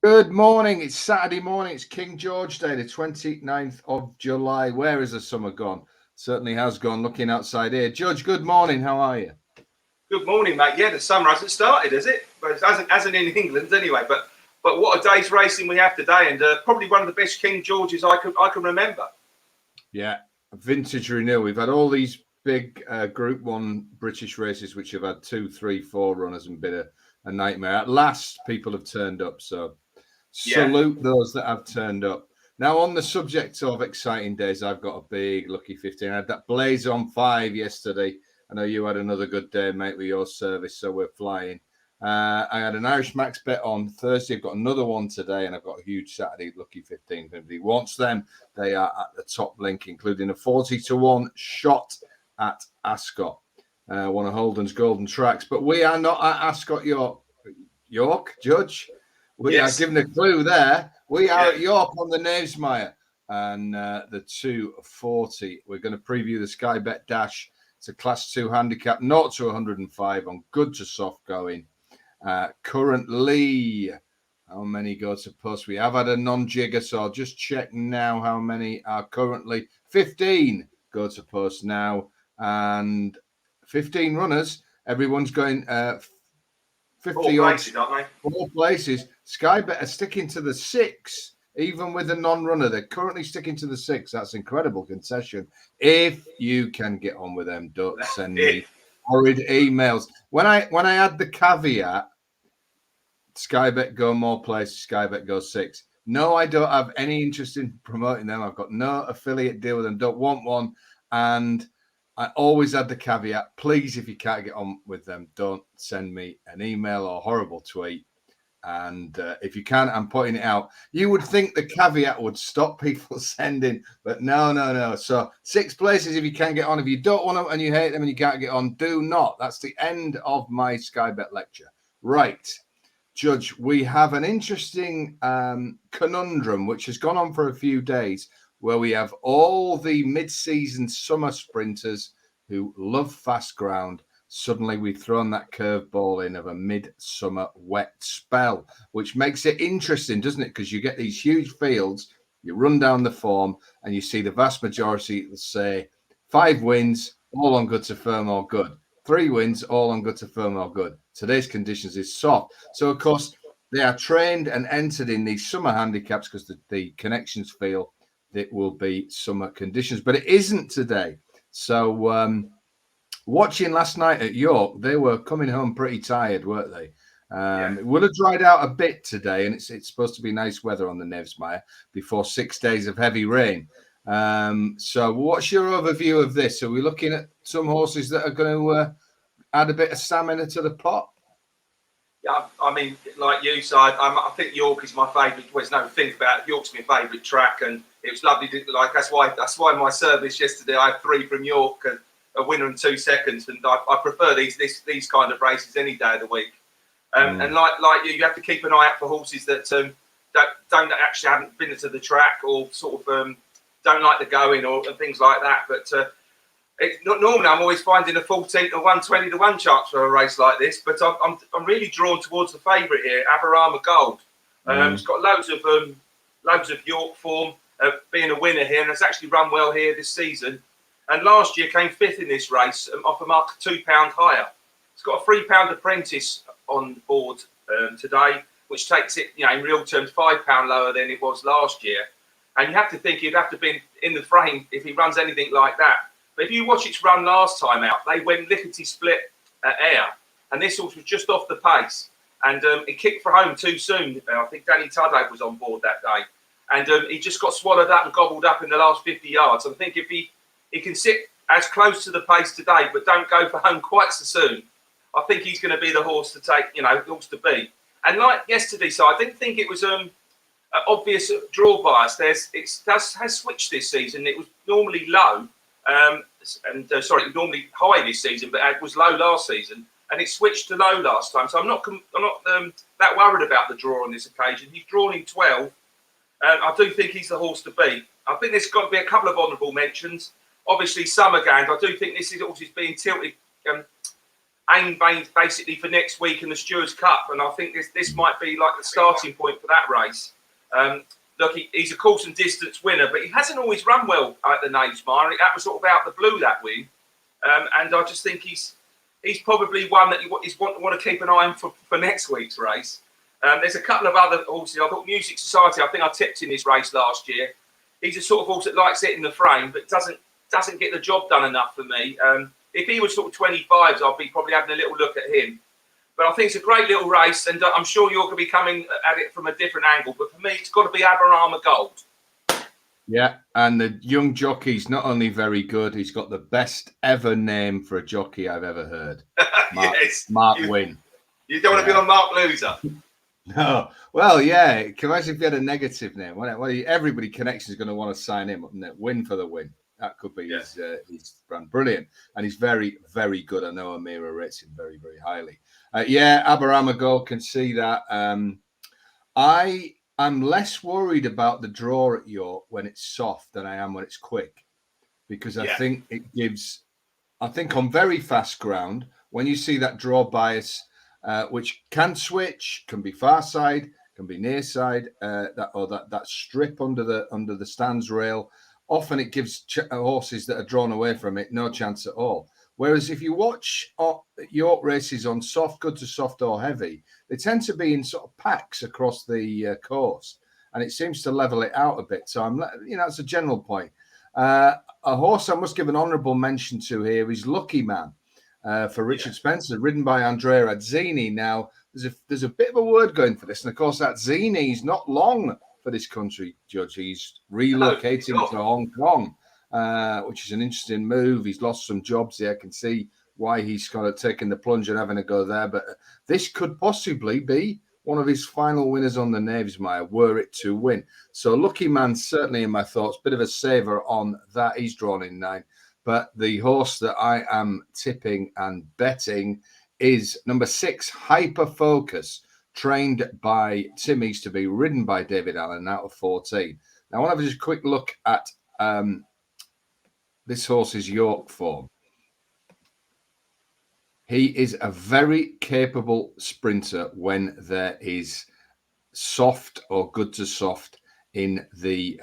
Good morning. It's Saturday morning. It's King George Day, the 29th of July. Where is the summer gone? Certainly has gone. Looking outside here. Judge, good morning. How are you? Good morning, mate. Yeah, the summer hasn't started, has it? But it hasn't in England anyway. But what a day's racing we have today, and probably one of the best King Georges I can remember. Yeah, vintage renewal. We've had all these big Group 1 British races which have had 2, 3, 4 runners and been a nightmare. At last, people have turned up. So salute those that have turned up. Now, on the subject of exciting days, I've got a big lucky 15. I had that Blaze on 5 yesterday. I know you had another good day, mate, with your service, so we're flying. I had an Irish Max bet on Thursday. I've got another one today, and I've got a huge Saturday lucky 15. If anybody wants them, they are at the top link, including a 40-1 shot at Ascot. One of Holden's golden tracks. But we are not at Ascot, York, Judge. We are giving a clue there. We are at York on the Knavesmire and the 240. We're going to preview the Sky Bet Dash. It's a Class 2 handicap, 0 to 105 on good to soft going. Currently, how many go to post? We have had a non-jigger, so I'll just check now how many are currently. 15 go to post now, and 15 runners. Everyone's going 50 places, aren't they? 4 places. Sky Bet are sticking to the 6, even with a non-runner. They're currently sticking to the 6. That's incredible concession. If you can get on with them, don't send me horrid emails. When I had the caveat, Sky Bet go more places, Sky Bet go 6. No, I don't have any interest in promoting them. I've got no affiliate deal with them. Don't want one. And I always had the caveat, please, if you can't get on with them, don't send me an email or horrible tweet. And if you can, I'm putting it out. You would think the caveat would stop people sending, but no. So 6 places if you can get on. If you don't want them and you hate them and you can't get on, do not. That's the end of my Sky Bet lecture. Right. Judge, we have an interesting conundrum which has gone on for a few days, where we have all the mid-season summer sprinters who love fast ground. Suddenly we've thrown that curveball in of a mid-summer wet spell, which makes it interesting, doesn't it? Because you get these huge fields, you run down the form, and you see the vast majority say 5 wins, all on good to firm or good. 3 wins, all on good to firm or good. Today's conditions is soft. So, of course, they are trained and entered in these summer handicaps because the connections feel it will be summer conditions. But it isn't today. So, watching last night at York, they were coming home pretty tired, weren't they? It would have dried out a bit today, and it's supposed to be nice weather on the Knavesmire before 6 days of heavy rain. So what's your overview of this? Are we looking at some horses that are going to add a bit of stamina to the pot? Yeah, I mean, like you, so I think York is my favourite. Well, there's no think about it. York's my favourite track, and it was lovely. That's why my service yesterday, I had 3 from York, a winner and 2 seconds, and I prefer these kind of races any day of the week. And like you have to keep an eye out for horses that don't actually haven't been to the track or sort of don't like the going and things like that. But normally I'm always finding a 14 to 1, 20-1 chance for a race like this. But I'm really drawn towards the favourite here, Aberama Gold. It's got loads of York form, being a winner here, and it's actually run well here this season. And last year came 5th in this race off a mark of £2 higher. It's got a £3 apprentice on board today, which takes it, in real terms, £5 lower than it was last year. And you have to think he'd have to be in the frame if he runs anything like that. But if you watch its run last time out, they went lickety-split at air. And this horse was just off the pace. And he kicked for home too soon. I think Danny Tudhope was on board that day. And he just got swallowed up and gobbled up in the last 50 yards. I think if he can sit as close to the pace today, but don't go for home quite so soon, I think he's going to be the horse to take, the horse to beat. And like yesterday, so I didn't think it was obvious draw bias. Has switched this season. It was normally low, normally high this season, but it was low last season, and it switched to low last time. So I'm not that worried about the draw on this occasion. He's drawn in 12. I do think he's the horse to beat. I think there's got to be a couple of honourable mentions. Obviously, Summergand. I do think this horse is being tilted aim basically for next week in the Stewards Cup, and I think this might be like the starting point for that race. Look, he's a course and distance winner, but he hasn't always run well at the Knavesmire. That was sort of out the blue, that win, and I just think he's probably one that you want to keep an eye on for next week's race. There's a couple of other horses. I thought Music Society, I think I tipped in this race last year. He's a sort of horse that likes it in the frame, but doesn't get the job done enough for me. If he was sort of 25s, I'd be probably having a little look at him. But I think it's a great little race, and I'm sure you're going to be coming at it from a different angle. But for me, it's got to be Aberama Gold. Yeah, and the young jockey's not only very good, he's got the best ever name for a jockey I've ever heard. Mark Wynn. You don't want to be on Mark Loser. No. Well, yeah. Imagine if you had a negative name. Everybody connections is going to want to sign him, wouldn't it? Win for the win. That could be his brand. Brilliant. And he's very, very good. I know Amira rates him very, very highly. Aberama Gold, can see that. I'm less worried about the draw at York when it's soft than I am when it's quick, because I think it gives, on very fast ground, when you see that draw bias, which can switch, can be far side, can be near side, that strip under the stands rail. Often it gives horses that are drawn away from it no chance at all. Whereas if you watch York races on soft, good to soft or heavy, they tend to be in sort of packs across the course, and it seems to level it out a bit. So that's a general point. A horse I must give an honourable mention to here is Lucky Man. For Richard Spencer, ridden by Andrea Azzini. Now, there's a bit of a word going for this, and of course, Azzini's not long for this country, Judge. He's relocating to Hong Kong, which is an interesting move. He's lost some jobs there. I can see why he's kind of taking the plunge and having a go there. But this could possibly be one of his final winners on the Knavesmire, were it to win. So Lucky Man, certainly in my thoughts, bit of a saver on that. He's drawn in 9. But the horse that I am tipping and betting is number 6, Hyper Focus, trained by Tim Easterby, ridden by David Allen, out of 14. Now, I want to have just a quick look at this horse's York form. He is a very capable sprinter when there is soft or good to soft in the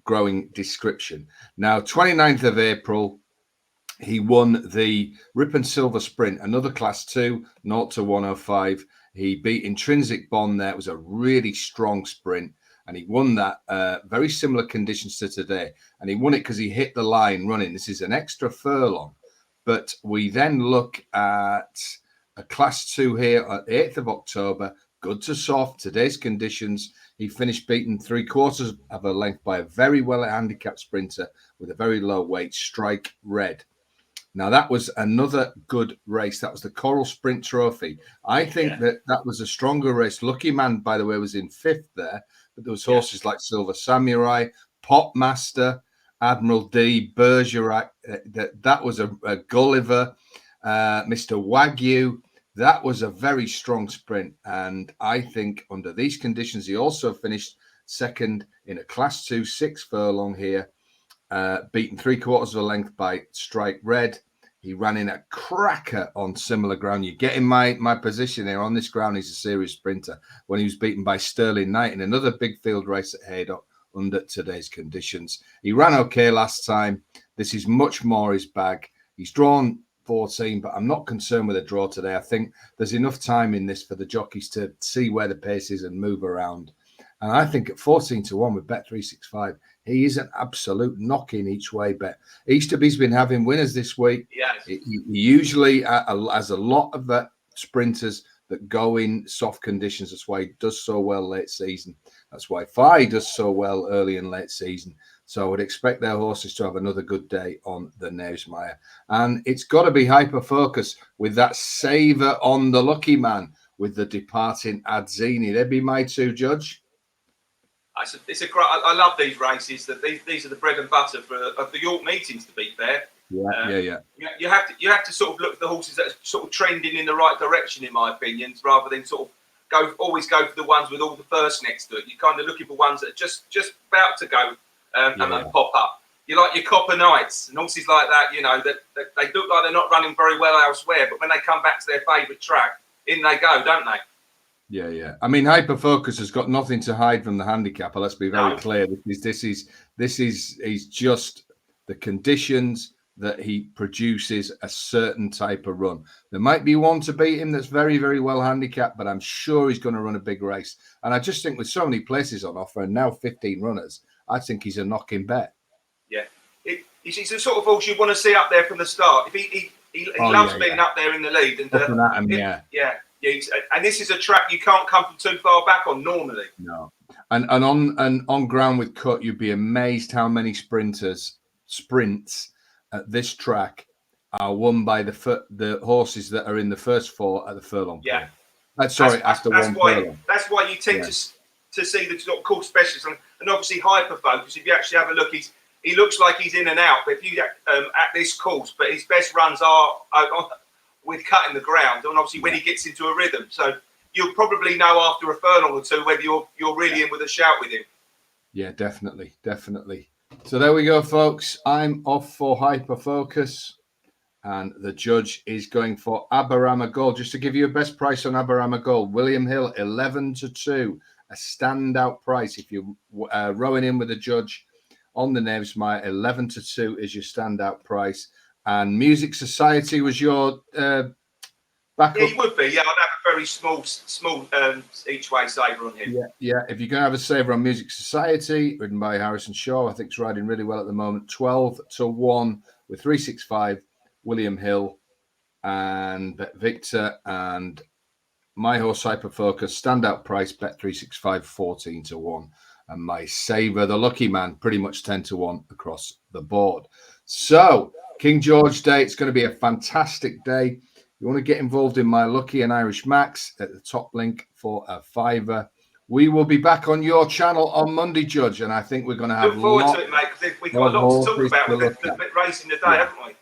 growing description. Now, 29th of April, he won the Rip and Silver Sprint, another Class 2, 0 to 105. He beat Intrinsic Bond there. It was a really strong sprint, and he won that very similar conditions to today. And he won it because he hit the line running. This is an extra furlong. But we then look at a Class 2 here on 8th of October, good to soft, today's conditions. He finished beaten 3/4 of a length by a very well handicapped sprinter with a very low weight, Strike Red. Now, that was another good race. That was the Coral Sprint Trophy. I think that was a stronger race. Lucky Man, by the way, was in 5th there, but there was horses like Silver Samurai, Pop Master, Admiral D, Bergerac. That was a Gulliver, Mr. Wagyu. That was a very strong sprint. And I think under these conditions, he also finished 2nd in a Class 2 6 furlong here, beaten 3/4 of a length by Strike Red. He ran in a cracker on similar ground. You get in my position here. On this ground, he's a serious sprinter. When he was beaten by Sterling Knight in another big field race at Haydock under today's conditions. He ran okay last time. This is much more his bag. He's drawn 14, but I'm not concerned with a draw today. I think there's enough time in this for the jockeys to see where the pace is and move around. And I think at 14 to 1 with Bet365, he is an absolute knocking each way bet. Easterby's been having winners this week. Yes. He usually has a lot of sprinters that go in soft conditions. That's why he does so well late season. That's why Fi does so well early and late season. So I would expect their horses to have another good day on the Knavesmire. And it's got to be Hyper Focus with that saver on the Lucky Man with the departing Azzini. They'd be my 2, Judge. It's a great. I love these races. That these are the bread and butter of the York meetings. To be fair, yeah. You have to sort of look at the horses that are sort of trending in the right direction, in my opinion, rather than sort of always go for the ones with all the first next to it. You're kind of looking for ones that are just about to go and pop up. you like your Copper Knights and horses like that, you know, that they look like they're not running very well elsewhere, but when they come back to their favourite track, in they go, don't they? Yeah, yeah. I mean, Hyperfocus has got nothing to hide from the handicapper. Let's be very clear. This is just the conditions that he produces a certain type of run. There might be one to beat him that's very, very well handicapped, but I'm sure he's going to run a big race. And I just think with so many places on offer and now 15 runners, I think he's a knocking bet. Yeah, he's the sort of horse you want to see up there from the start. If he loves being up there in the lead, and and this is a track you can't come from too far back on normally. No, and on ground with cut, you'd be amazed how many sprints at this track are won by the horses that are in the first four at the furlong. Yeah, after one furlong. That's why you tend to see the sort of course specialists and obviously Hyperfocus. If you actually have a look, he looks like he's in and out. But if you at this course, but his best runs are with cutting the ground, and obviously when he gets into a rhythm. So you'll probably know after a furlong or two whether you're really in with a shout with him. Yeah, definitely. So there we go, folks. I'm off for Hyperfocus, and the judge is going for Aberama Gold. Just to give you a best price on Aberama Gold, William Hill 11-2, a standout price. If you're rowing in with a judge on the Knavesmire, 11-2 is your standout price. And Music Society was your backup. Yeah, he would be. Yeah, I'd have a very small each way saver on him. Yeah. If you're going to have a saver on Music Society, ridden by Harrison Shaw, I think it's riding really well at the moment. 12-1 with 365, William Hill and Victor and my horse Hyperfocus, standout price, bet 365, 14-1. And my saver, the lucky man, pretty much 10-1 across the board. So King George Day, it's going to be a fantastic day. You want to get involved in my Lucky and Irish Max at the top link for a $5. We will be back on your channel on Monday, Judge, and I think we're going to have look forward to it, mate, because we've got a lot to talk about with the racing today, haven't we?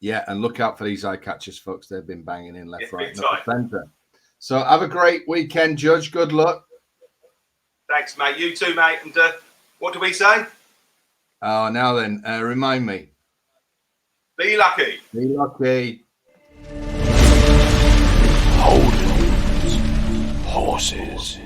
Yeah, and look out for these eye catchers, folks. They've been banging in left, right, and centre. So have a great weekend, Judge. Good luck. Thanks, mate. You too, mate. And what do we say? Oh, now then, remind me. Be lucky. Be lucky. Holdings, horses.